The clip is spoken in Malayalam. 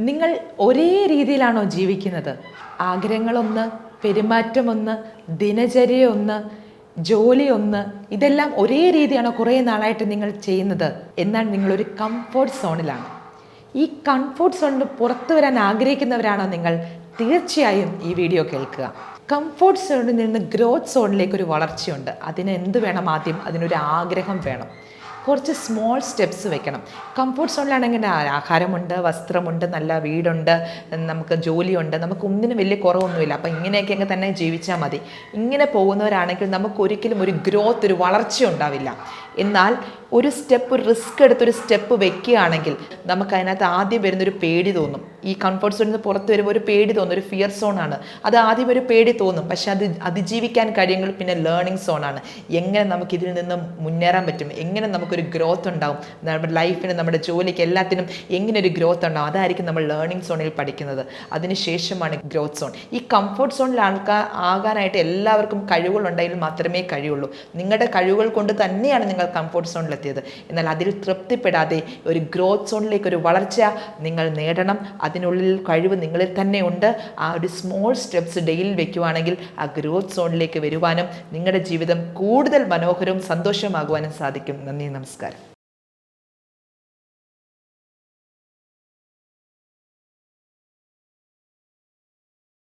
നിങ്ങൾ ഒരേ രീതിയിലാണോ ജീവിക്കുന്നത്? ആഗ്രഹങ്ങളൊന്ന്, പെരുമാറ്റമൊന്ന്, ദിനചര്യ ഒന്ന്, ജോലി ഒന്ന്, ഇതെല്ലാം ഒരേ രീതിയാണോ കുറേ നാളായിട്ട് നിങ്ങൾ ചെയ്യുന്നത്? എന്നാൽ നിങ്ങളൊരു കംഫോർട്ട് സോണിലാണ്. ഈ കംഫോർട്ട് സോണിന് പുറത്തു വരാൻ ആഗ്രഹിക്കുന്നവരാണോ നിങ്ങൾ? തീർച്ചയായും ഈ വീഡിയോ കേൾക്കുക. കംഫോർട്ട് സോണിൽ നിന്ന് ഗ്രോത്ത് സോണിലേക്ക് ഒരു വളർച്ചയുണ്ട്. അതിന് എന്ത് വേണം? ആദ്യം അതിനൊരു ആഗ്രഹം വേണം. കുറച്ച് സ്മോൾ സ്റ്റെപ്സ് വെക്കണം. കംഫോർട്ട് സോണിലാണെങ്കിൽ ആഹാരമുണ്ട്, വസ്ത്രമുണ്ട്, നല്ല വീടുണ്ട്, നമുക്ക് ജോലിയുണ്ട്, നമുക്ക് ഒന്നിനും വലിയ കുറവൊന്നുമില്ല. അപ്പോൾ ഇങ്ങനെയൊക്കെ തന്നെ ജീവിച്ചാൽ മതി. ഇങ്ങനെ പോകുന്നവരാണെങ്കിൽ നമുക്കൊരിക്കലും ഒരു ഗ്രോത്ത്, ഒരു വളർച്ച ഉണ്ടാവില്ല. എന്നാൽ ഒരു റിസ്ക് എടുത്തൊരു സ്റ്റെപ്പ് വെക്കുകയാണെങ്കിൽ നമുക്ക് അതിനകത്ത് ആദ്യം വരുന്നൊരു പേടി തോന്നും. ഈ കംഫർട്ട് സോണിൽ നിന്ന് പുറത്ത് വരുമ്പോൾ ഒരു പേടി തോന്നും, ഒരു ഫിയർ സോണാണ്. അത് ആദ്യം ഒരു പേടി തോന്നും, പക്ഷെ അത് അതിജീവിക്കാൻ കഴിയുമ്പോൾ പിന്നെ ലേണിംഗ് സോണാണ്. എങ്ങനെ നമുക്ക് ഇതിൽ നിന്നും മുന്നേറാൻ പറ്റും, എങ്ങനെ നമുക്കൊരു ഗ്രോത്ത് ഉണ്ടാവും, നമ്മുടെ ലൈഫിന്, നമ്മുടെ ജോലിക്ക്, എല്ലാത്തിനും എങ്ങനെ ഒരു ഗ്രോത്ത് ഉണ്ടാവും, അതായിരിക്കും നമ്മൾ ലേണിംഗ് സോണിൽ പഠിക്കുന്നത്. അതിനുശേഷമാണ് ഗ്രോത്ത് സോൺ. ഈ കംഫർട്ട് സോണിൽ ആകാനായിട്ട് എല്ലാവർക്കും കഴിവുകളുണ്ടെങ്കിൽ മാത്രമേ കഴിയുള്ളൂ. നിങ്ങളുടെ കഴിവുകൾ കൊണ്ട് തന്നെയാണ് നിങ്ങൾ കംഫർട്ട് സോണിലെത്തിയത്. എന്നാൽ അതിൽ തൃപ്തിപ്പെടാതെ ഒരു ഗ്രോത്ത് സോണിലേക്ക് ഒരു വളർച്ച നിങ്ങൾ നേടണം. അതിനുള്ളിൽ കഴിവ് നിങ്ങളിൽ തന്നെ ഉണ്ട്. ആ ഒരു സ്മോൾ സ്റ്റെപ്സ് ഡെയിലി വെക്കുവാണെങ്കിൽ ആ ഗ്രോത്ത് സോണിലേക്ക് വരുവാനും നിങ്ങളുടെ ജീവിതം കൂടുതൽ മനോഹരവും സന്തോഷമാകുവാനും സാധിക്കും. നന്ദി, നമസ്കാരം.